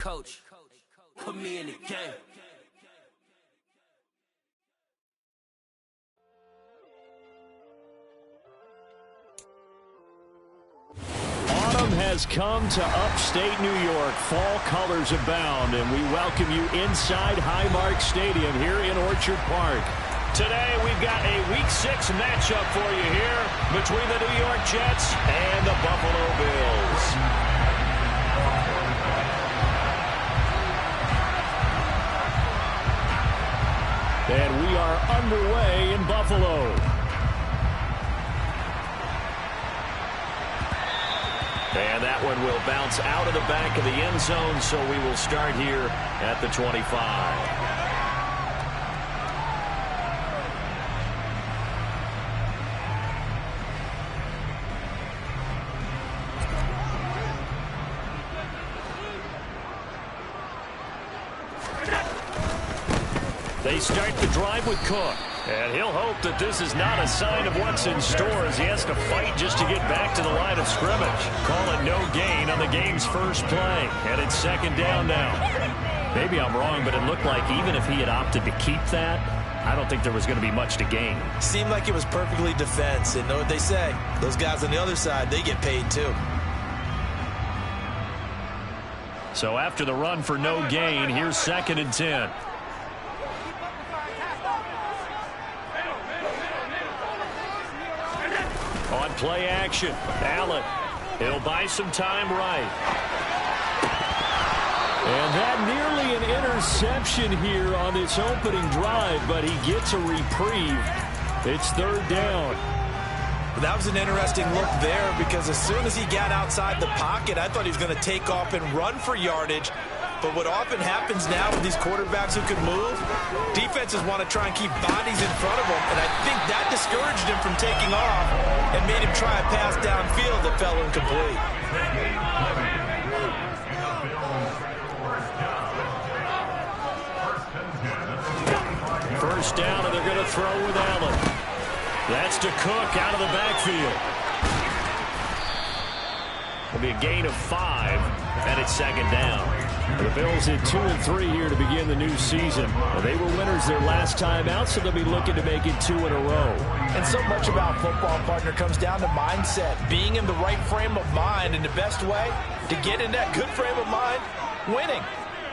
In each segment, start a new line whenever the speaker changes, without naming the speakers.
Coach, put me in the game.
Autumn has come to upstate New York. Fall colors abound, and we welcome you inside Highmark Stadium here in Orchard Park. Today, we've got a Week 6 matchup for you here between the New York Jets and the Buffalo Bills. And we are underway in Buffalo. And that one will bounce out of the back of the end zone, so we will start here at the 25. They start the drive with Cook. And he'll hope that this is not a sign of what's in store as he has to fight just to get back to the line of scrimmage. Call it no gain on the game's first play. And it's second down now. Maybe I'm wrong, but it looked like even if he had opted to keep that, I don't think there was going to be much to gain.
Seemed like it was perfectly defense. And know what they say? Those guys on the other side, they get paid too.
So after the run for no gain, here's 2nd and 10. On play action, Allen. He'll buy some time right. And that nearly an interception here on this opening drive, but he gets a reprieve. It's 3rd down.
That was an interesting look there because as soon as he got outside the pocket, I thought he was going to take off and run for yardage. But what often happens now with these quarterbacks who can move, defenses want to try and keep bodies in front of them, and I think that discouraged him from taking off and made him try a pass downfield that fell incomplete.
First down, and they're going to throw with Allen. That's to Cook out of the backfield. It'll be a gain of 5, and it's 2nd down. The Bills hit 2 and 3 here to begin the new season. They were winners their last time out, so they'll be looking to make it 2 in a row.
And so much about football, partner, comes down to mindset. Being in the right frame of mind, and the best way to get in that good frame of mind, winning.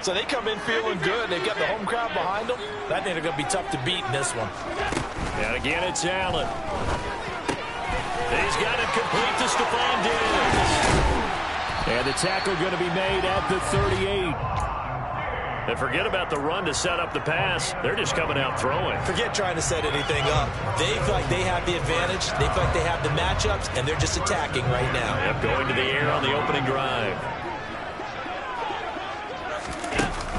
So they come in feeling good. They've got the home crowd behind them. I think they're going to be tough to beat in this one.
And again, it's Allen. He's got it complete to Stephon Diggs. And the tackle going to be made at the 38. And forget about the run to set up the pass. They're just coming out throwing.
Forget trying to set anything up. They feel like they have the advantage. They feel like they have the matchups, and they're just attacking right now.
Yep, going to the air on the opening drive.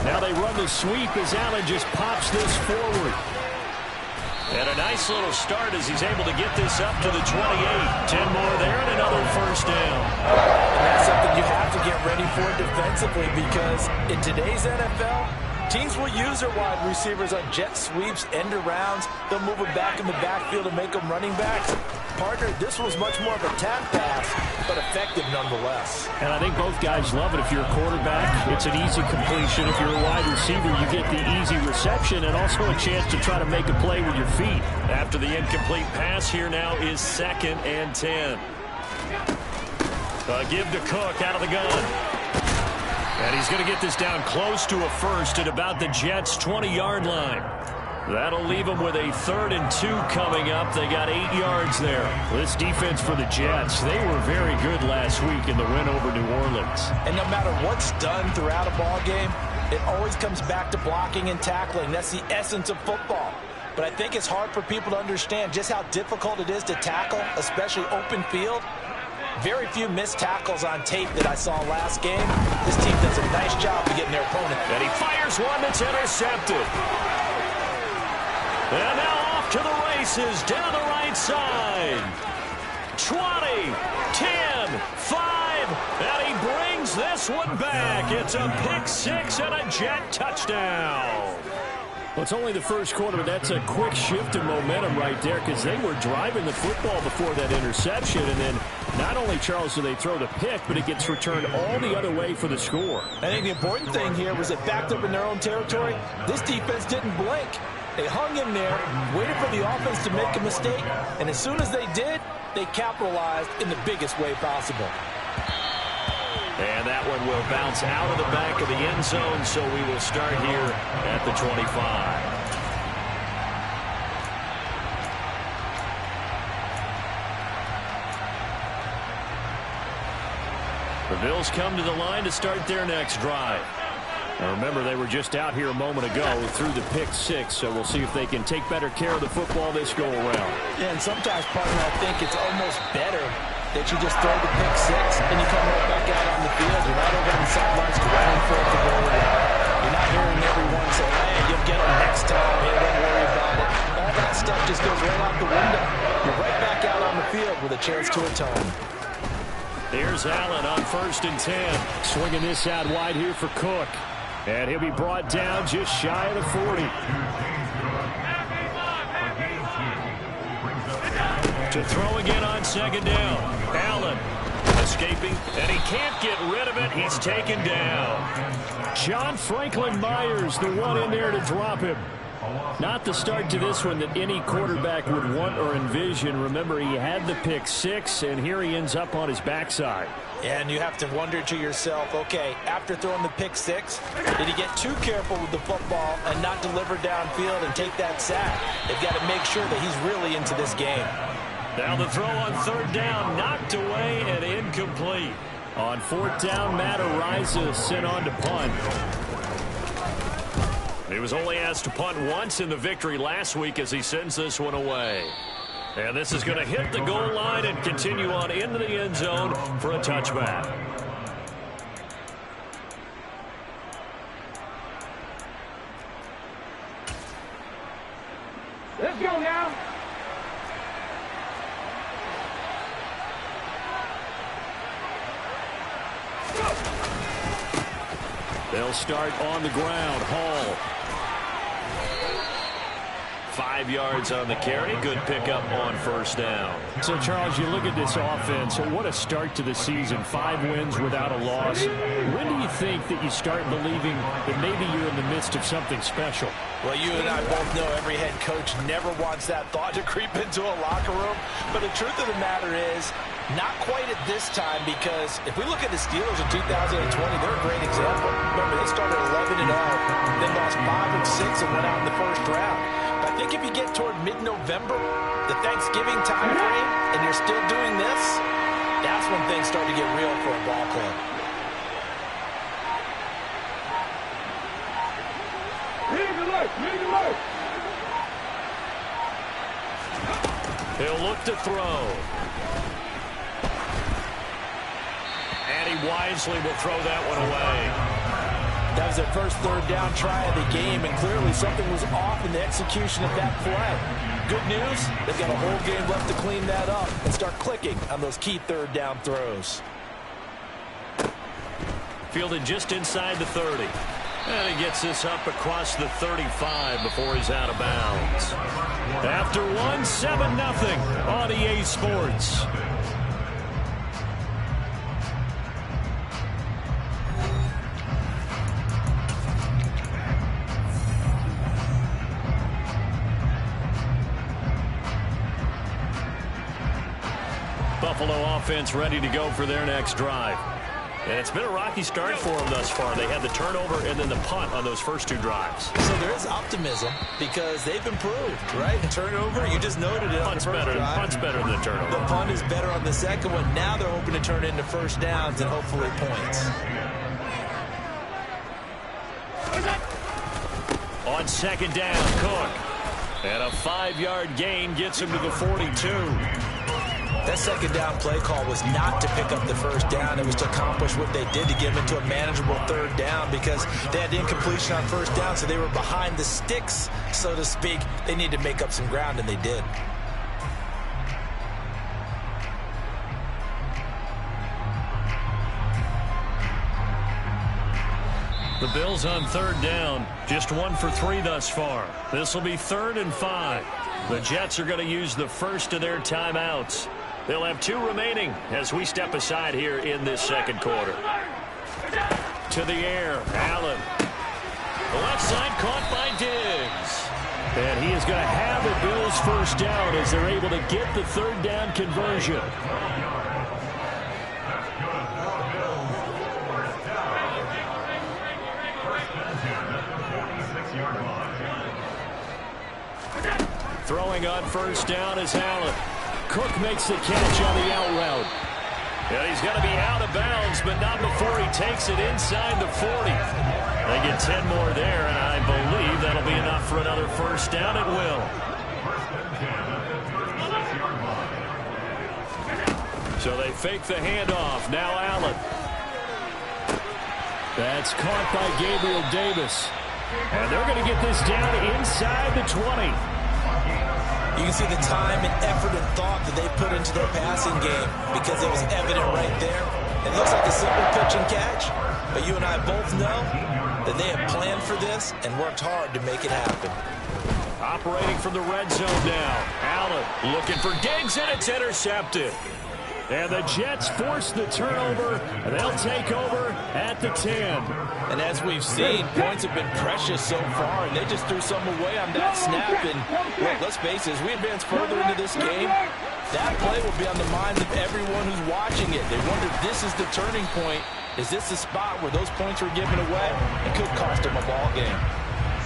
Now they run the sweep as Allen just pops this forward. And a nice little start as he's able to get this up to the 28. 10 more there and another first down.
And that's something you have to get ready for defensively because in today's NFL, teams will use their wide receivers on jet sweeps, end arounds. They'll move them back in the backfield and make them running backs. Partner, this was much more of a tap pass, but effective nonetheless.
And I think both guys love it. If you're a quarterback, it's an easy completion. If you're a wide receiver, you get the easy reception and also a chance to try to make a play with your feet. After the incomplete pass, here now is 2nd and 10. Give to Cook out of the gun. And he's going to get this down close to a first at about the Jets' 20-yard line. That'll leave them with a 3rd and 2 coming up. They got 8 yards there. This defense for the Jets, they were very good last week in the win over New Orleans.
And no matter what's done throughout a ball game, it always comes back to blocking and tackling. That's the essence of football. But I think it's hard for people to understand just how difficult it is to tackle, especially open field. Very few missed tackles on tape that I saw last game. This team does a nice job of getting their opponent.
And he fires one that's intercepted. And now off to the races down the right side. 20, 10, 5, and he brings this one back. It's a pick 6 and a Jet touchdown. Well, it's only the first quarter, but that's a quick shift in momentum right there because they were driving the football before that interception. And then not only, Charles, do they throw the pick, but it gets returned all the other way for the score.
I think the important thing here was it backed up in their own territory. This defense didn't blink. They hung in there, waited for the offense to make a mistake, and as soon as they did, they capitalized in the biggest way possible.
And that one will bounce out of the back of the end zone, so we will start here at the 25. The Bills come to the line to start their next drive. Now remember, they were just out here a moment ago through the pick six, so we'll see if they can take better care of the football this go around.
Yeah, and sometimes, partner, I think it's almost better that you just throw the pick six and you come right back out on the field. You're not over on the sidelines grinding for it to go away. You're not hearing everyone say, hey, you'll get them next time. Hey, don't worry about it. All that stuff just goes right out the window. You're right back out on the field with a chance to atone.
Here's Allen on 1st and 10. Swinging this out wide here for Cook. And he'll be brought down just shy of the 40. To throw again on 2nd down. Allen escaping, and he can't get rid of it. He's taken down. John Franklin Myers, the one in there to drop him. Not the start to this one that any quarterback would want or envision. Remember, he had the pick six, and here he ends up on his backside.
And you have to wonder to yourself, okay, after throwing the pick six, did he get too careful with the football and not deliver downfield and take that sack? They've got to make sure that he's really into this game.
Now the throw on 3rd down, knocked away and incomplete. On 4th down, Matt Araiza sent on to punt. He was only asked to punt once in the victory last week as he sends this one away. And this is going to hit the goal line and continue on into the end zone for a touchback.
Let's go now.
They'll start on the ground. Hall. 5 yards on the carry. Good pickup on 1st down. So, Charles, you look at this offense. What a start to the season. 5 wins without a loss. When do you think that you start believing that maybe you're in the midst of something special?
Well, you and I both know every head coach never wants that thought to creep into a locker room. But the truth of the matter is, not quite at this time, because if we look at the Steelers in 2020, they're a great example. Remember, they started 11-0, then lost 5 of 6 and went out in the 1st round. But I think if you get toward mid-November, the Thanksgiving time frame, and you're still doing this, that's when things start to get real for a ball club.
He'll look to throw. And he wisely will throw that one away.
That was their first 3rd down try of the game, and clearly something was off in the execution of that play. Good news, they've got a whole game left to clean that up and start clicking on those key 3rd down throws.
Fielded just inside the 30. And he gets this up across the 35 before he's out of bounds. After one, 7-0 on EA Sports. Buffalo offense ready to go for their next drive. And it's been a rocky start for them thus far. They had the turnover and then the punt on those first 2 drives.
So there is optimism because they've improved, right? The turnover, you just noted it.
Punt's better than the turnover.
The punt is better on the second one. Now they're hoping to turn it into 1st downs and hopefully points.
On 2nd down, Cook. And a 5-yard gain gets him to the 42.
That 2nd down play call was not to pick up the 1st down. It was to accomplish what they did to get them into a manageable 3rd down because they had incompletion on 1st down, so they were behind the sticks, so to speak. They needed to make up some ground, and they did.
The Bills on third down, just 1 for 3 thus far. This will be 3rd and 5. The Jets are going to use the first of their timeouts. They'll have 2 remaining as we step aside here in this second quarter. To the air, Allen. The left side caught by Diggs. And he is going to have the Bills first down as they're able to get the 3rd down conversion. Throwing on first down is Allen. Cook makes the catch on the out route. And he's going to be out of bounds, but not before he takes it inside the 40. They get 10 more there, and I believe that'll be enough for another first down. It will. So they fake the handoff. Now Allen. That's caught by Gabriel Davis. And they're going to get this down inside the 20.
You can see the time and effort and thought that they put into their passing game because it was evident right there. It looks like a simple pitch and catch, but you and I both know that they have planned for this and worked hard to make it happen.
Operating from the red zone now. Allen looking for Diggs, and it's intercepted. And the Jets force the turnover, and they'll take over at the 10.
And as we've seen, points have been precious so far, and they just threw some away on that snap. And look, let's face it, as we advance further into this game, that play will be on the minds of everyone who's watching it. They wonder if this is the turning point. Is this the spot where those points were given away? It could cost them a ball game.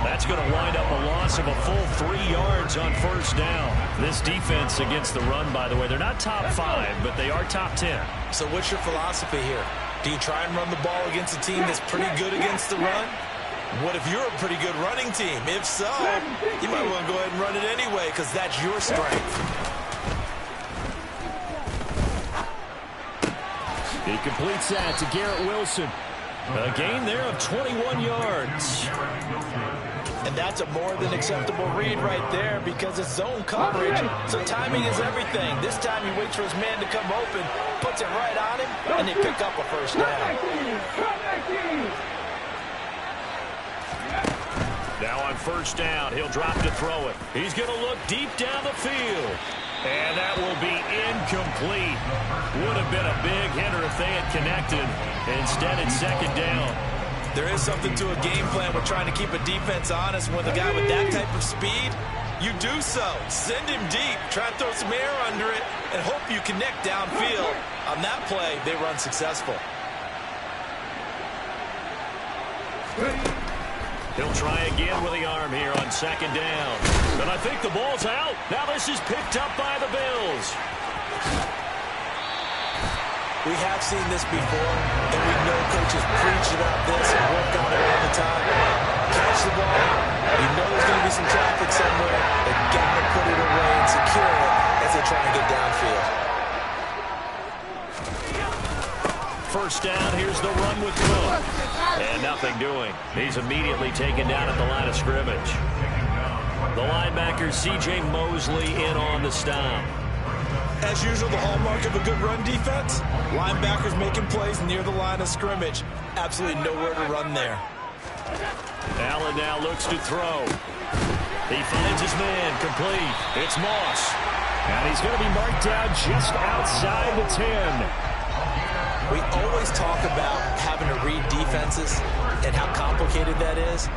That's going to wind up a loss of a full 3 yards on first down. This defense against the run, by the way, they're not top 5, but they are top 10.
So what's your philosophy here? Do you try and run the ball against a team that's pretty good against the run? What if you're a pretty good running team? If so, you might want to go ahead and run it anyway because that's your strength.
He completes that to Garrett Wilson. A gain there of 21 yards.
And that's a more than acceptable read right there because it's zone coverage, so timing is everything. This time he waits for his man to come open, puts it right on him, and they pick up a first down.
Now on first down, he'll drop to throw it. He's going to look deep down the field. And that will be incomplete. Would have been a big hitter if they had connected. Instead, it's second down.
There is something to a game plan with trying to keep a defense honest. With a guy with that type of speed, you do so. Send him deep. Try and throw some air under it and hope you connect downfield. On that play, they run successful.
He'll try again with the arm here on second down. And I think the ball's out. Now this is picked up by the Bills.
We have seen this before, and we know coaches preach about this and work on it all the time. Catch the ball. You know there's going to be some traffic somewhere. They've got to put it away and secure it as they try and get downfield.
First down, here's the run with Cook. And nothing doing. He's immediately taken down at the line of scrimmage. The linebacker, C.J. Mosley, in on the stop.
As usual, the hallmark of a good run defense, linebackers making plays near the line of scrimmage. Absolutely nowhere to run there.
Allen now looks to throw. He finds his man, complete. It's Moss. And he's going to be marked down just outside the 10.
We always talk about having to read defenses and how complicated that is.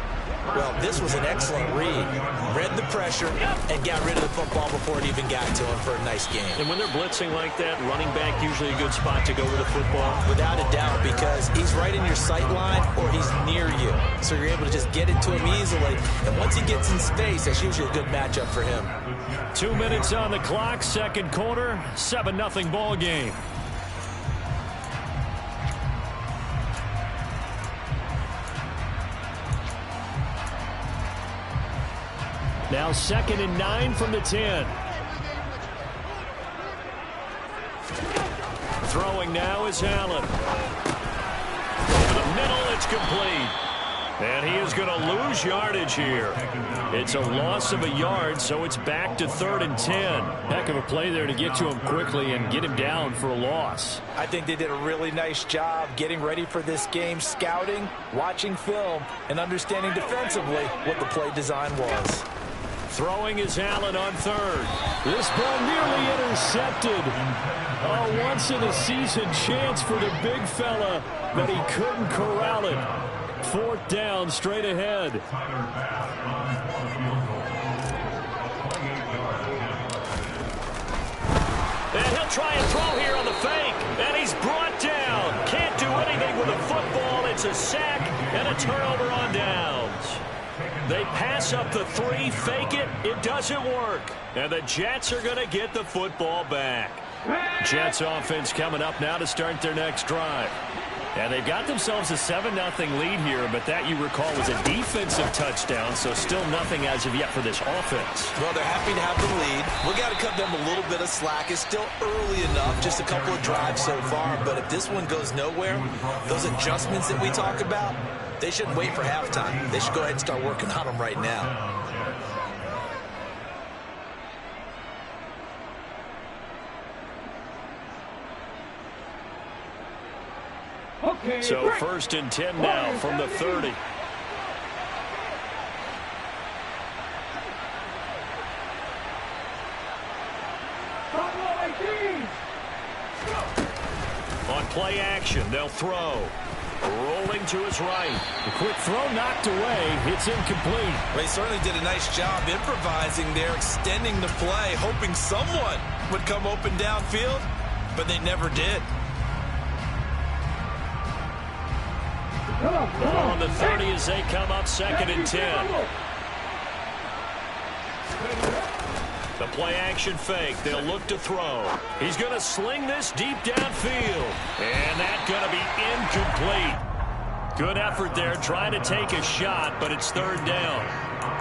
Well, this was an excellent read. Read the pressure and got rid of the football before it even got to him for a nice game.
And when they're blitzing like that, running back usually a good spot to go with the football.
Without a doubt, because he's right in your sight line or he's near you. So you're able to just get it to him easily. And once he gets in space, that's usually a good matchup for him.
2 minutes on the clock, second quarter, 7-0 ball game. Now 2nd and 9 from the 10. Throwing now is Allen. Over the middle, it's complete. And he is going to lose yardage here. It's a loss of a yard, so it's back to 3rd and 10.
Heck of a play there to get to him quickly and get him down for a loss.
I think they did a really nice job getting ready for this game, scouting, watching film, and understanding defensively what the play design was.
Throwing is Allen on 3rd.
This ball nearly intercepted. A once-in-a-season chance for the big fella, but he couldn't corral it. 4th down, straight ahead.
And he'll try and throw here on the fake. And he's brought down. Can't do anything with a football. It's a sack and a turnover on downs. They pass up the 3, fake it. It doesn't work. And the Jets are going to get the football back. Jets offense coming up now to start their next drive. And they've got themselves a 7-0 lead here, but that, you recall, was a defensive touchdown, so still nothing as of yet for this offense.
Well, they're happy to have the lead. We got to cut them a little bit of slack. It's still early enough, just a couple of drives so far, but if this one goes nowhere, those adjustments that we talk about, they shouldn't wait for halftime. They should go ahead and start working on them right now.
So 1st and 10 now from the 30. On play action, they'll throw. Rolling to his right.
The quick throw knocked away. It's incomplete.
Well, he certainly did a nice job improvising there, extending the play, hoping someone would come open downfield, but they never did.
On the 30 as they come up 2nd and 10. The play action fake. They'll look to throw. He's going to sling this deep downfield. And that's going to be incomplete. Good effort there trying to take a shot, but it's 3rd down.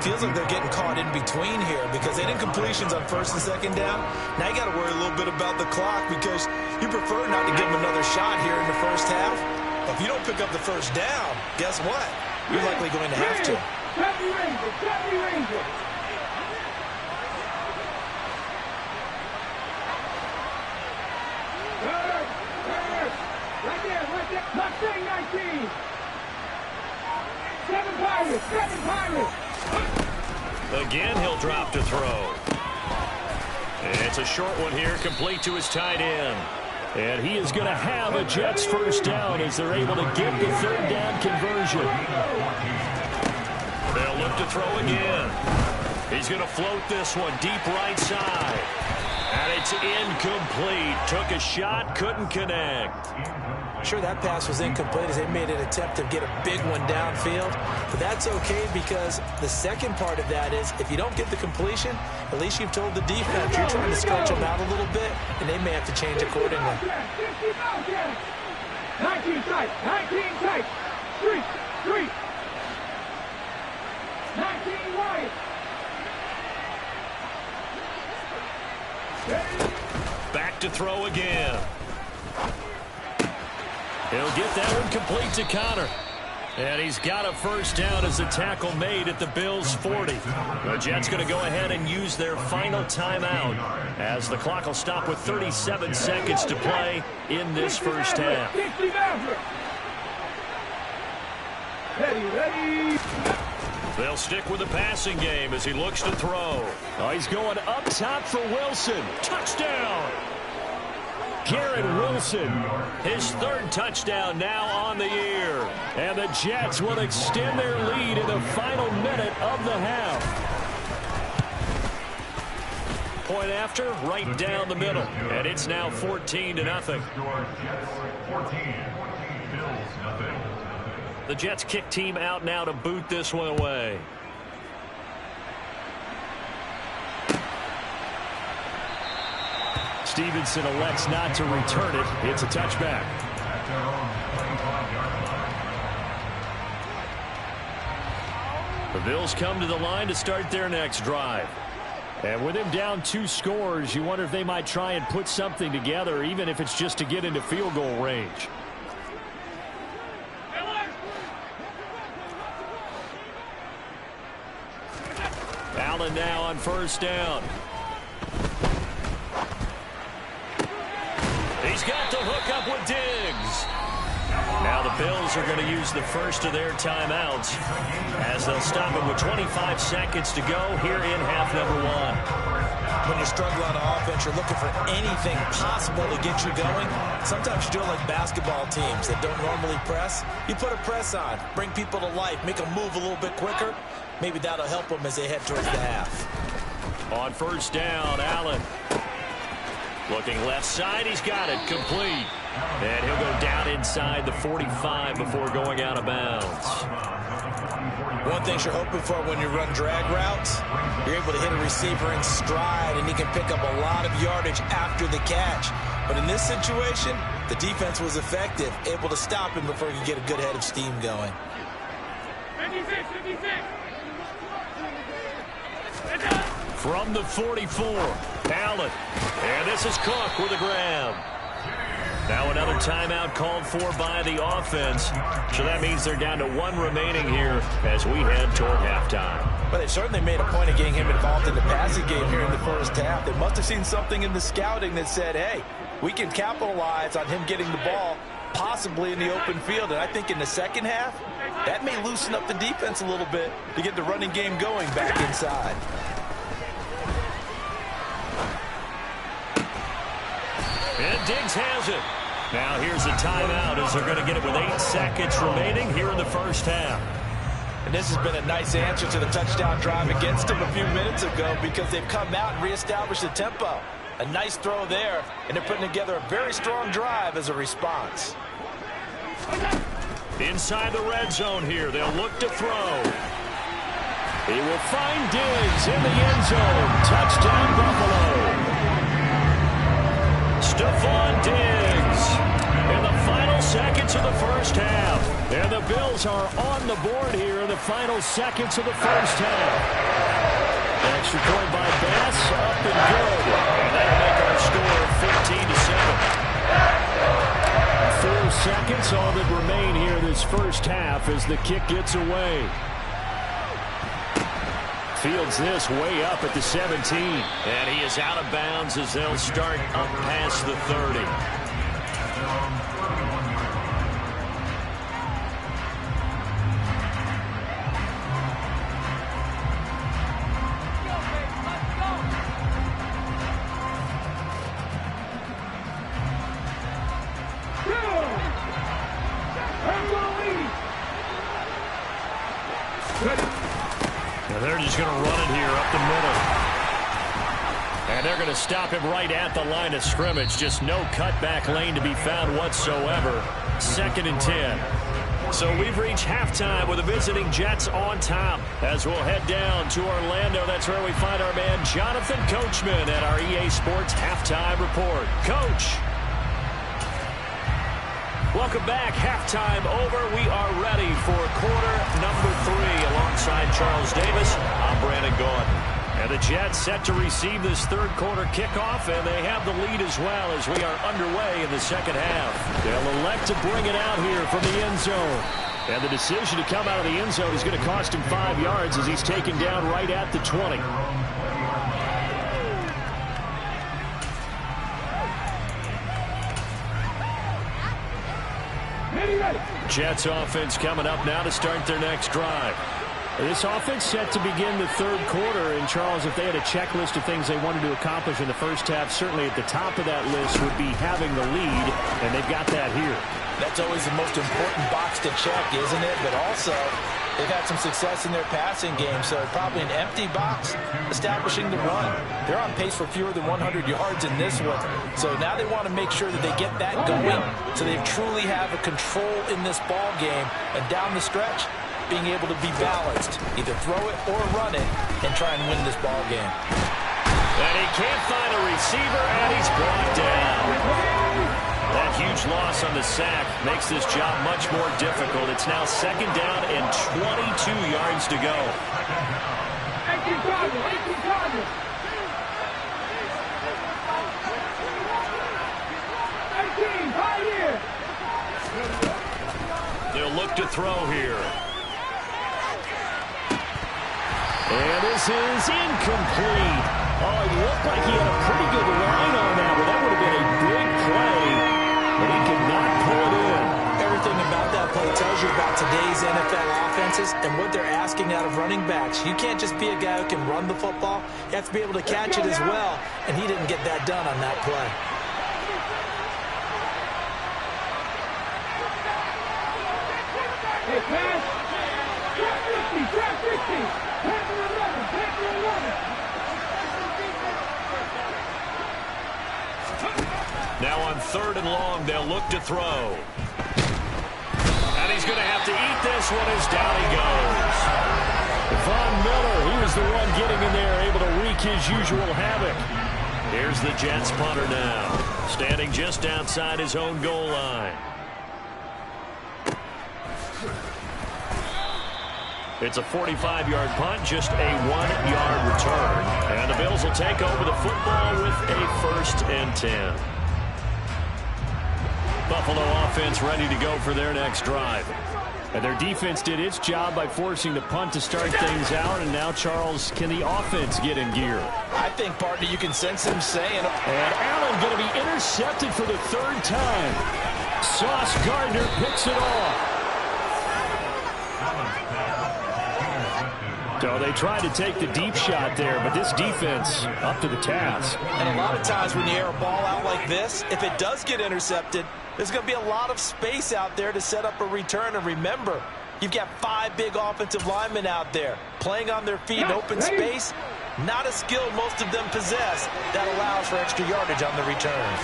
Feels like they're getting caught in between here because they did completions on 1st and 2nd down. Now you got to worry a little bit about the clock because you prefer not to give them another shot here in the first half. If you don't pick up the 1st down, guess what? You're likely going to have to.
Again, he'll drop to throw. And it's a short one here, complete to his tight end.
And he is going to have a Jets 1st down as they're able to get the 3rd down conversion.
They'll look to throw again. He's going to float this one deep right side. And it's incomplete. Took a shot, couldn't connect.
Sure, that pass was incomplete as they made an attempt to get a big one downfield. But that's okay because the second part of that is if you don't get the completion, at least you've told the defense you're trying to stretch them out a little bit, and they may have to change accordingly.
19 tight, 19 tight, street, 19 wide.
Back to throw again. He'll get that one complete to Connor. And he's got a 1st down as the tackle made at the Bills' 40. The Jets going to go ahead and use their final timeout as the clock will stop with 37 seconds to play in this first half.
Ready.
They'll stick with the passing game as he looks to throw.
Oh, he's going up top for Wilson.
Touchdown!
Garrett Wilson.
His 3rd touchdown now on the year.
And the Jets will extend their lead in the final minute of the half.
Point after, right down the middle. And it's now 14-0. The Jets kick team out now to boot this one away.
Stevenson elects not to return it. It's a touchback. The Bills come to the line to start their next drive. And with him down 2 scores, you wonder if they might try and put something together, even if it's just to get into field goal range. Allen now on first down. He's got the hook up with Diggs. Now the Bills are going to use the first of their timeouts as they'll stop him with 25 seconds to go here in half number one.
When you're struggling on offense, you're looking for anything possible to get you going. Sometimes you do it like basketball teams that don't normally press. You put a press on, bring people to life, make them move a little bit quicker. Maybe that'll help them as they head towards the half.
On first down, Allen. Looking left side, he's got it, complete. And he'll go down inside the 45 before going out of bounds.
One thing you're hoping for when you run drag routes, you're able to hit a receiver in stride, and he can pick up a lot of yardage after the catch. But in this situation, the defense was effective, able to stop him before he could get a good head of steam going.
56, 56.
From the 44, Allen. And this is Cook with a grab. Now another timeout called for by the offense. So that means they're down to one remaining here as we head toward halftime.
But they certainly made a point of getting him involved in the passing game here in the first half. They must have seen something in the scouting that said, hey, we can capitalize on him getting the ball possibly in the open field. And I think in the second half, that may loosen up the defense a little bit to get the running game going back inside.
And Diggs has it. Now here's a timeout as they're going to get it with 8 seconds remaining here in the first half.
And this has been a nice answer to the touchdown drive against them a few minutes ago because they've come out and reestablished the tempo. A nice throw there, and they're putting together a very strong drive as a response.
Inside the red zone here, they'll look to throw. He will find Diggs in the end zone. Touchdown, Buffalo. Stephon Diggs in the final seconds of the first half. And the Bills are on the board here in the final seconds of the first half. Extra point by Bass, up and good. And that'll make our score 15-7. 4 seconds, all that remain here this first half as the kick gets away. Fields this way up at the 17. And he is out of bounds as they'll start up past the 30. They're just going to run it here up the middle. And they're going to stop him right at the line of scrimmage. Just no cutback lane to be found whatsoever. 2nd and 10. So we've reached halftime with the visiting Jets on top. As we'll head down to Orlando, that's where we find our man Jonathan Coachman at our EA Sports Halftime Report. Coach. Welcome back. Halftime over. We are ready for quarter number 3 alongside Charles Davis. I'm Brandon Gordon. And the Jets set to receive this third quarter kickoff, and they have the lead as well as we are underway in the second half. They'll elect to bring it out here from the end zone. And the decision to come out of the end zone is going to cost him 5 yards as he's taken down right at the 20. Jets offense coming up now to start their next drive. This offense set to begin the third quarter. And, Charles, if they had a checklist of things they wanted to accomplish in the first half, certainly at the top of that list would be having the lead, and they've got that here.
That's always the most important box to check, isn't it? But also, they've had some success in their passing game, so probably an empty box establishing the run. They're on pace for fewer than 100 yards in this one. So now they want to make sure that they get that going so they truly have a control in this ball game. And down the stretch, being able to be balanced, either throw it or run it, and try and win this ball game.
And he can't find a receiver, and he's brought down. That huge loss on the sack makes this job much more difficult. It's now 2nd down and 22 yards to go.
18 targets, 18 targets. 18, right here.
They'll look to throw here. And this is incomplete. Oh, it looked like he had a pretty good line on that one. That would have been a big play, but he could not pull it in.
Everything about that play tells you about today's NFL offenses and what they're asking out of running backs. You can't just be a guy who can run the football. You have to be able to catch it as well, and he didn't get that done on that play.
Hey, pass. Trap 50. Pass to 11. Pass to 11.
Now on 3rd and long, they'll look to throw. And he's going to have to eat this one as down he goes. Von Miller, he was the one getting in there, able to wreak his usual havoc. Here's the Jets punter now, standing just outside his own goal line. It's a 45-yard punt, just a 1-yard return. And the Bills will take over the football with a 1st and 10. Buffalo offense ready to go for their next drive. And their defense did its job by forcing the punt to start things out. And now, Charles, can the offense get in gear?
I think, partner, you can sense him saying.
And Allen going to be intercepted for the 3rd time. Sauce Gardner picks it off. So they tried to take the deep shot there, but this defense up to the task.
And a lot of times when you air a ball out like this, if it does get intercepted, there's going to be a lot of space out there to set up a return. And remember, you've got 5 big offensive linemen out there playing on their feet in open space. Not a skill most of them possess that allows for extra yardage on the return.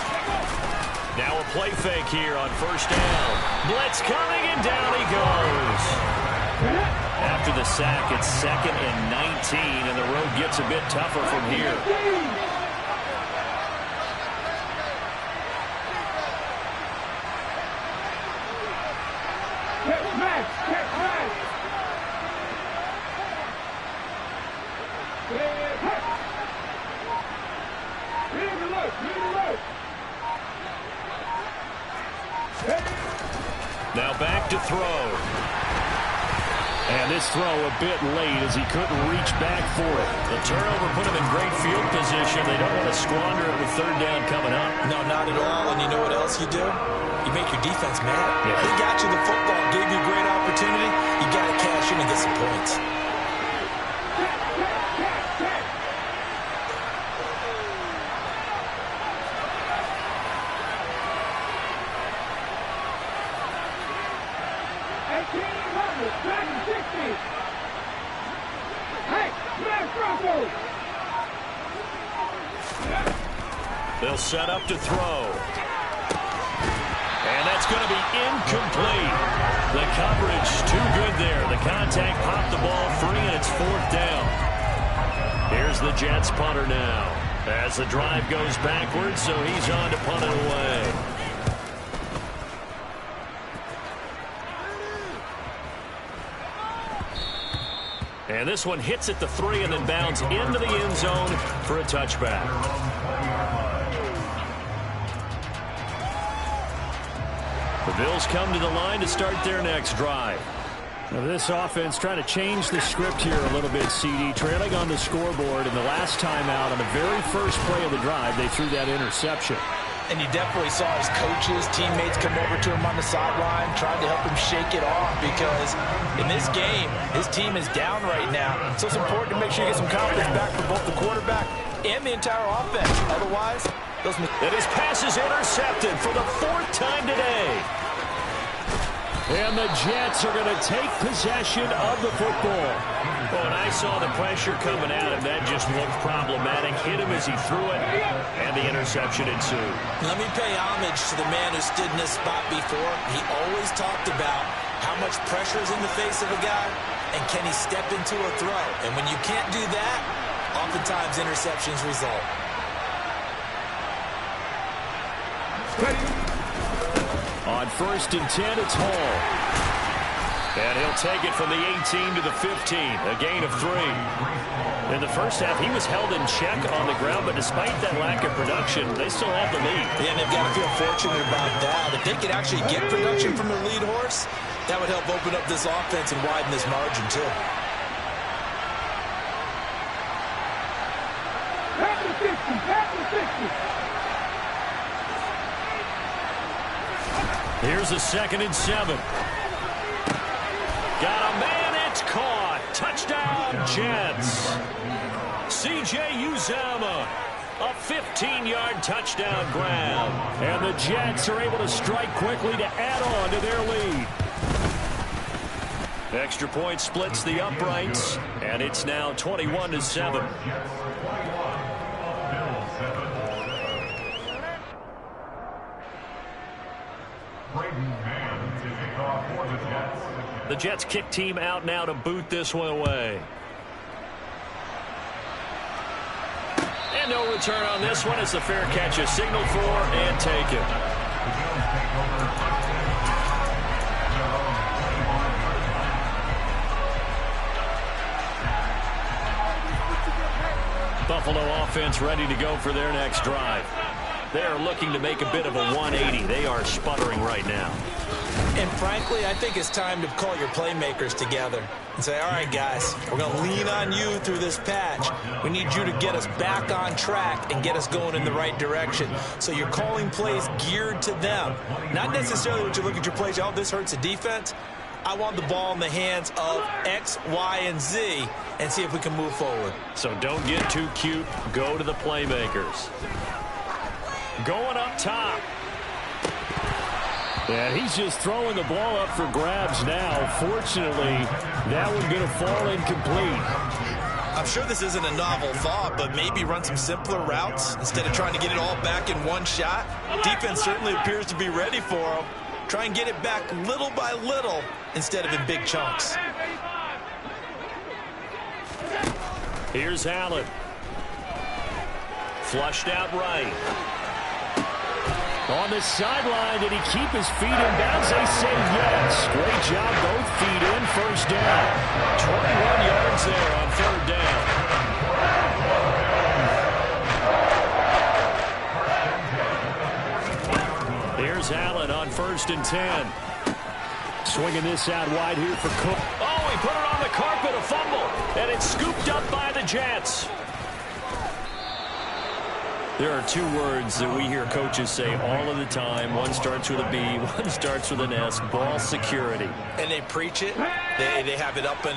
Now a play fake here on 1st down. Blitz coming, and down he goes. After the sack, it's 2nd and 19, and the road gets a bit tougher from here.
Catch Max.
Now back to throw. And this throw a bit late as he couldn't reach back for it. The turnover put him in great field position. They don't want to squander it with 3rd down coming up.
No, not at all. And you know what else you do? You make your defense mad.
Yeah.
They got you the football, gave you a great opportunity. You got to cash in and get some points.
They'll set up to throw. And that's going to be incomplete. The coverage too good there. The contact popped the ball free, and it's 4th down. Here's the Jets punter now. As the drive goes backwards, so he's on to punt it away. And this one hits at the 3 and then bounds into the end zone for a touchback. The Bills come to the line to start their next drive. Now this offense trying to change the script here a little bit, CD. Trailing on the scoreboard, and the last time out on the very first play of the drive, they threw that interception.
And you definitely saw his coaches, teammates come over to him on the sideline, trying to help him shake it off, because in this game, his team is down right now. So it's important to make sure you get some confidence back for both the quarterback and the entire offense. Otherwise,
and his pass is intercepted for the 4th time today. And the Jets are going to take possession of the football. Well, when I saw the pressure coming at him, that just looked problematic. Hit him as he threw it, and the interception ensued.
Let me pay homage to the man who stood in this spot before. He always talked about how much pressure is in the face of a guy, and can he step into a throw. And when you can't do that, oftentimes interceptions result.
On 1st and 10, it's Hall. And he'll take it from the 18 to the 15, a gain of 3. In the first half, he was held in check on the ground, but despite that lack of production, they still have the lead.
Yeah, and they've got to feel fortunate about that. If they could actually get production from their lead horse, that would help open up this offense and widen this margin, too.
Here's a 2nd and 7. Got a man, it's caught. Touchdown, Jets. C.J. Uzomah, a 15-yard touchdown grab. And the Jets are able to strike quickly to add on to their lead. Extra point splits the uprights, and it's now 21-7. The Jets kick team out now to boot this one away. And no return on this one as the fair catch is signaled for and taken. Buffalo offense ready to go for their next drive. They're looking to make a bit of a 180. They are sputtering right now.
And frankly, I think it's time to call your playmakers together and say, all right, guys, we're going to lean on you through this patch. We need you to get us back on track and get us going in the right direction. So you're calling plays geared to them. Not necessarily what you look at your plays, oh, this hurts the defense. I want the ball in the hands of X, Y, and Z and see if we can move forward.
So don't get too cute. Go to the playmakers. Going up top. And he's just throwing the ball up for grabs now. Fortunately, that one's going to fall incomplete.
I'm sure this isn't a novel thought, but maybe run some simpler routes instead of trying to get it all back in one shot. Defense certainly appears to be ready for him. Try and get it back little by little instead of in big chunks.
Here's Allen. Flushed out right. On the sideline, did he keep his feet in bounds? They say yes. Great job, both feet in, first down. 21 yards there on 3rd down. Here's Allen on 1st and 10. Swinging this out wide here for Cook. Oh, he put it on the carpet, a fumble. And it's scooped up by the Jets. There are 2 words that we hear coaches say all of the time. One starts with a B, one starts with an S, ball security.
And they preach it. They have it up in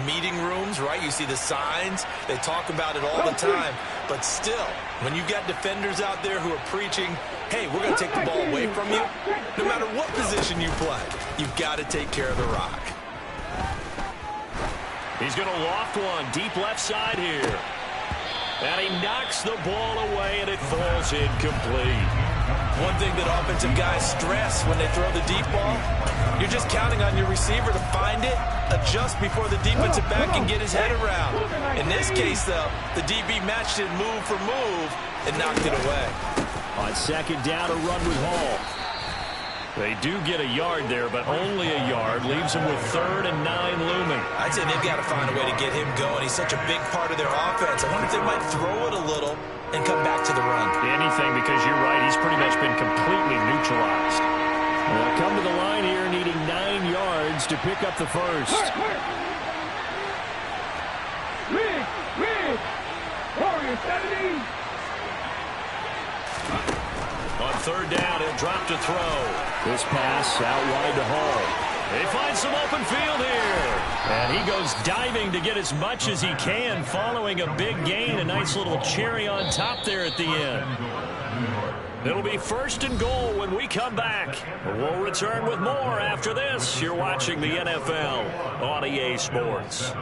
meeting rooms, right? You see the signs. They talk about it all the time. But still, when you got defenders out there who are preaching, hey, we're going to take the ball away from you, no matter what position you play, you've got to take care of the rock.
He's going to loft one deep left side here. And he knocks the ball away, and it falls incomplete.
One thing that offensive guys stress when they throw the deep ball, you're just counting on your receiver to find it, adjust before the defensive back can get his head around. In this case, though, the DB matched it move for move and knocked it away.
On 2nd down, a run with Hall. They do get a yard there, but only a yard. Leaves him with 3rd and 9 looming.
I'd say they've got to find a way to get him going. He's such a big part of their offense. I wonder if they might throw it a little and come back to the run.
Anything, because you're right. He's pretty much been completely neutralized. They'll come to the line here needing 9 yards to pick up the first.
Warriors 70.
On 3rd down, he'll drop to throw. This pass out wide to Hall. They find some open field here. And he goes diving to get as much as he can following a big gain. A nice little cherry on top there at the end. It'll be 1st and goal when we come back. We'll return with more after this. You're watching the NFL on EA Sports.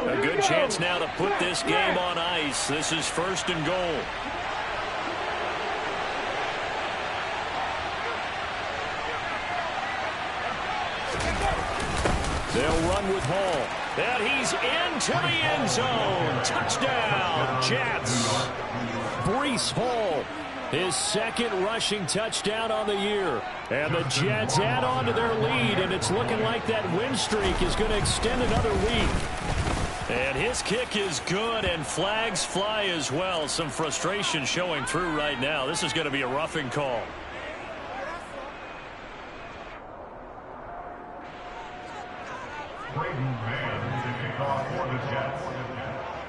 A good chance now to put this game on ice. This is 1st and goal. They'll run with Hall. And he's into the end zone. Touchdown, Jets. Breece Hall, his 2nd rushing touchdown on the year. And the Jets add on to their lead, and it's looking like that win streak is going to extend another week.
And his kick is good, and flags fly as well. Some frustration showing through right now. This is going to be a roughing call.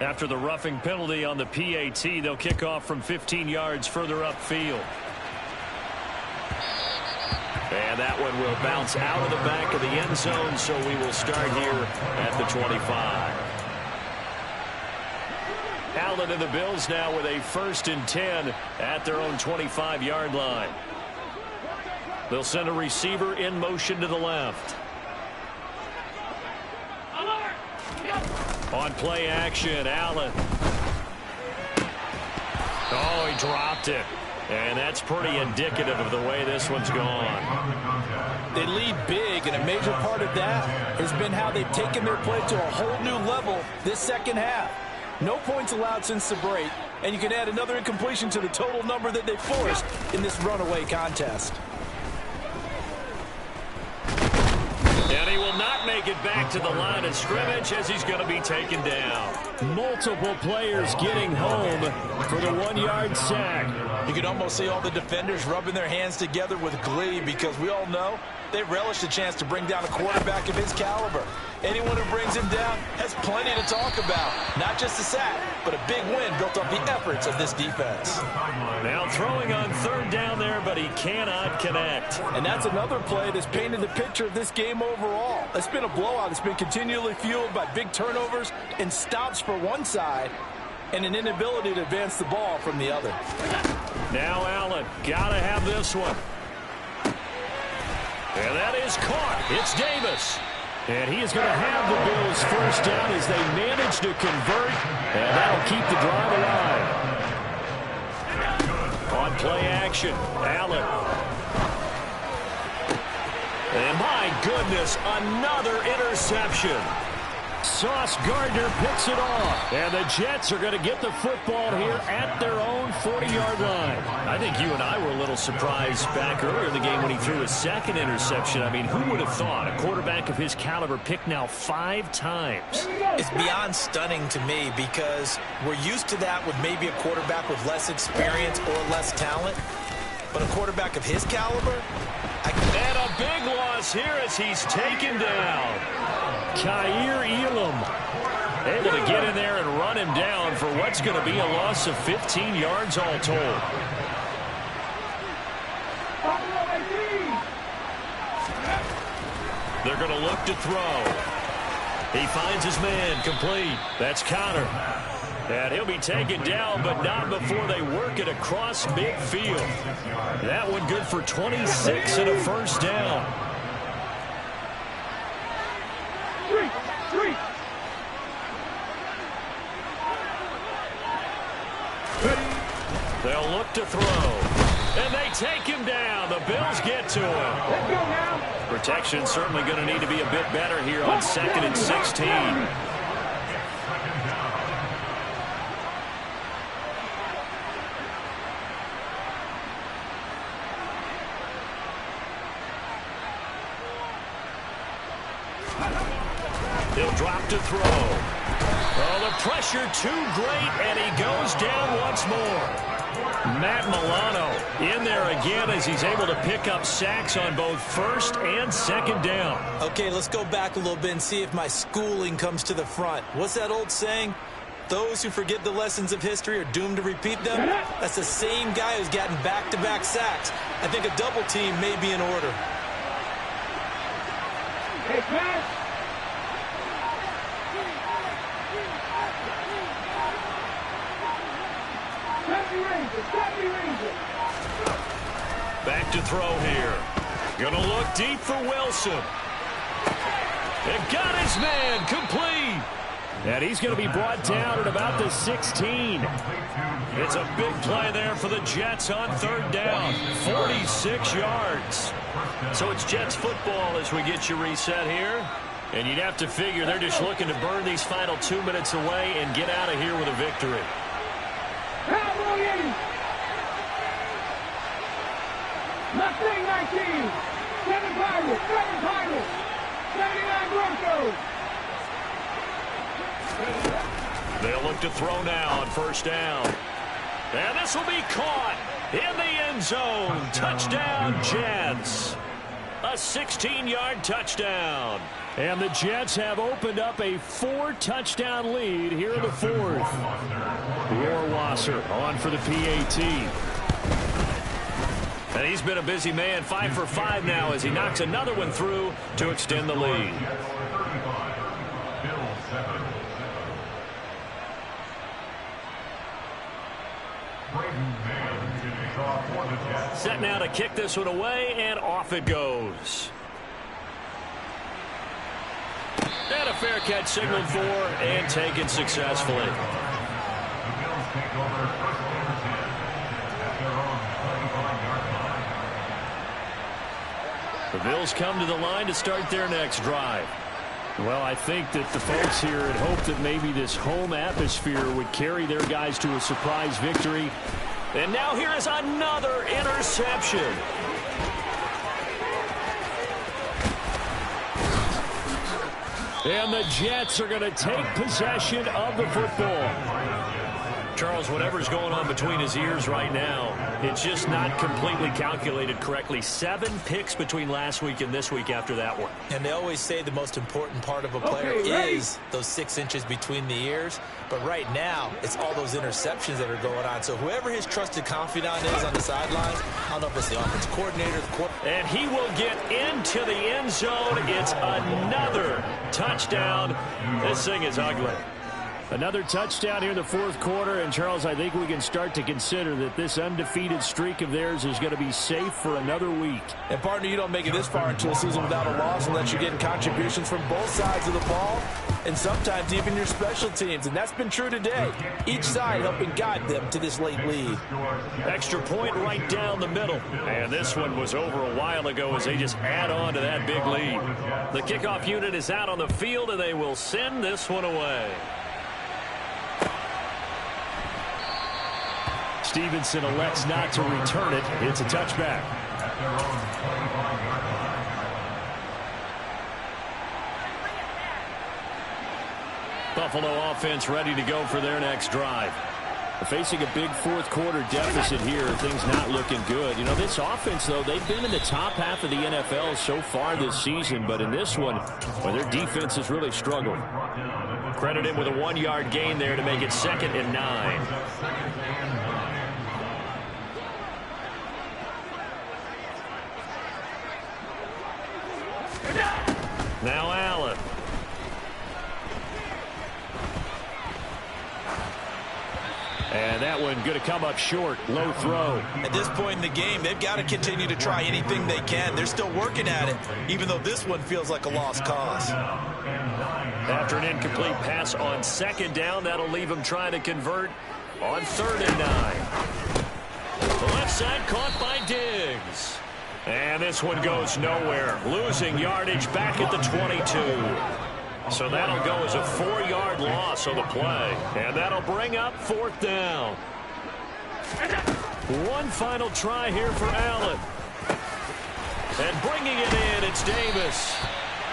After the roughing penalty on the PAT, they'll kick off from 15 yards further upfield.
And that one will bounce out of the back of the end zone, so we will start here at the 25.
Allen and the Bills now with a 1st and 10 at their own 25-yard line. They'll send a receiver in motion to the left. On play action, Allen. Oh, he dropped it. And that's pretty indicative of the way this one's gone.
They lead big, and a major part of that has been how they've taken their play to a whole new level this second half. No points allowed since the break, and you can add another incompletion to the total number that they forced in this runaway contest.
And he will not make it back to the line of scrimmage as he's going to be taken down. Multiple players getting home for the 1-yard sack.
You can almost see all the defenders rubbing their hands together with glee because we all know they relish the chance to bring down a quarterback of his caliber. Anyone who brings him down has plenty to talk about. Not just a sack, but a big win built off the efforts of this defense.
Now throwing on 3rd down there, but he cannot connect.
And that's another play that's painted the picture of this game overall. It's been a blowout. It's been continually fueled by big turnovers and stops for one side and an inability to advance the ball from the other.
Now Allen, got to have this one. And that is caught. It's Davis. And he is going to have the Bills 1st down as they manage to convert. And that'll keep the drive alive. On play action, Allen. And my goodness, another interception. Sauce Gardner picks it off. And the Jets are going to get the football here at their own 40-yard line. I think you and I were a little surprised back earlier in the game when he threw his 2nd interception. I mean, who would have thought a quarterback of his caliber picked now 5 times?
It's beyond stunning to me because we're used to that with maybe a quarterback with less experience or less talent. But a quarterback of his caliber?
And a big loss here as he's taken down. Kaiir Elam able to get in there and run him down for what's going to be a loss of 15 yards all told. They're going to look to throw. He finds his man complete. That's Connor. And he'll be taken down, but not before they work it across midfield. That one good for 26 and a 1st down. They'll look to throw. And they take him down. The Bills get to him.
Let's go now.
Protection certainly going to need to be a bit better here on 2nd and 16. He'll drop to throw. Oh, the pressure too great, and he goes down once more. Matt Milano in there again as he's able to pick up sacks on both 1st and 2nd down.
Okay, let's go back a little bit and see if my schooling comes to the front. What's that old saying? Those who forget the lessons of history are doomed to repeat them. That's the same guy who's gotten back-to-back sacks. I think a double team may be in order.
Hey, man.
Back to throw here. Gonna look deep for Wilson. They've got his man complete. And he's going to be brought down at about the 16. It's a big play there for the Jets on 3rd down. 46 yards. So it's Jets football as we get you reset here. And you'd have to figure they're just looking to burn these final 2 minutes away and get out of here with a victory.
Mustang 19, 7 Pirates, 79 Broncos.
They'll look to throw now on first down. And this will be caught in the end zone. Touchdown, Jets. A 16-yard touchdown. And the Jets have opened up a 4-touchdown lead here in the fourth. Rohrwasser on for the PAT. And he's been a busy man, 5 for 5 now as he knocks another one through to extend the lead. Set now to kick this one away, and off it goes. And a fair catch signaled for and taken successfully. The Bills come to the line to start their next drive. Well, I think that the folks here had hoped that maybe this home atmosphere would carry their guys to a surprise victory. And now here is another interception. And the Jets are going to take possession of the football. Charles, whatever's going on between his ears right now, it's just not completely calculated correctly. 7 picks between last week and this week after that one.
And they always say the most important part of a player is those 6 inches between the ears. But right now, it's all those interceptions that are going on. So whoever his trusted confidant is on the sidelines, I don't know if it's the offensive coordinator.
And he will get into the end zone. It's another touchdown. This thing is ugly. Another touchdown here in the fourth quarter. And, Charles, I think we can start to consider that this undefeated streak of theirs is going to be safe for another week.
And, partner, you don't make it this far into a season without a loss unless you're getting contributions from both sides of the ball and sometimes even your special teams. And that's been true today. Each side helping guide them to this late lead.
Extra point right down the middle. And this one was over a while ago as they just add on to that big lead. The kickoff unit is out on the field, and they will send this one away. Stevenson elects not to return it. It's a touchback. Buffalo offense ready to go for their next drive. Facing a big fourth quarter deficit here, things not looking good. You know, this offense, though, they've been in the top half of the NFL so far this season, but in this one, well, their defense has really struggled. Credit him with a 1-yard gain there to make it 2nd and 9. Now Allen. And that one going to come up short. Low throw.
At this point in the game, they've got to continue to try anything they can. They're still working at it, even though this one feels like a lost cause.
After an incomplete pass on 2nd down, that'll leave them trying to convert on 3rd and 9. The left side caught by Diggs. And this one goes nowhere. Losing yardage back at the 22. So that'll go as a 4-yard loss on the play. And that'll bring up 4th down. One final try here for Allen. And bringing it in, it's Davis.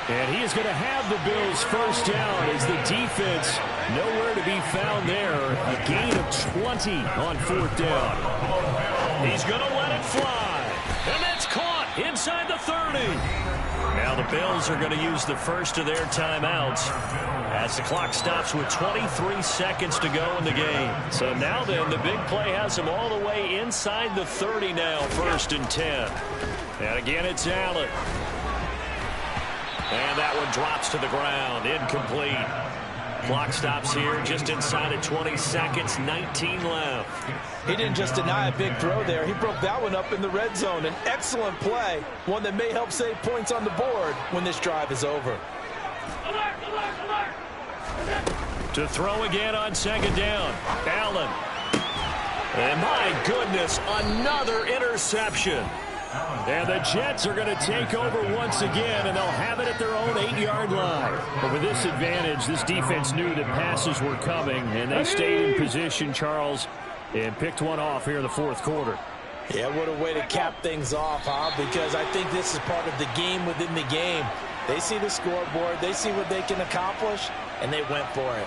And he is going to have the Bills first down as the defense nowhere to be found there. A gain of 20 on 4th down. He's going to let it fly. And that's caught inside the 30. Now the Bills are going to use the first of their timeouts as the clock stops with 23 seconds to go in the game. So now then, the big play has them all the way inside the 30 now, 1st and 10. And again, it's Allen. And that one drops to the ground, incomplete. Clock stops here just inside of 20 seconds, 19 left.
He didn't just deny a big throw there. He broke that one up in the red zone. An excellent play, one that may help save points on the board when this drive is over.
To throw again on 2nd down, Allen. And my goodness, another interception. And the Jets are going to take over once again, and they'll have it at their own 8-yard line. But with this advantage, this defense knew that passes were coming, and they stayed in position, Charles, and picked one off here in the fourth quarter.
Yeah, what a way to cap things off, huh? Because I think this is part of the game within the game. They see the scoreboard, they see what they can accomplish, and they went for it.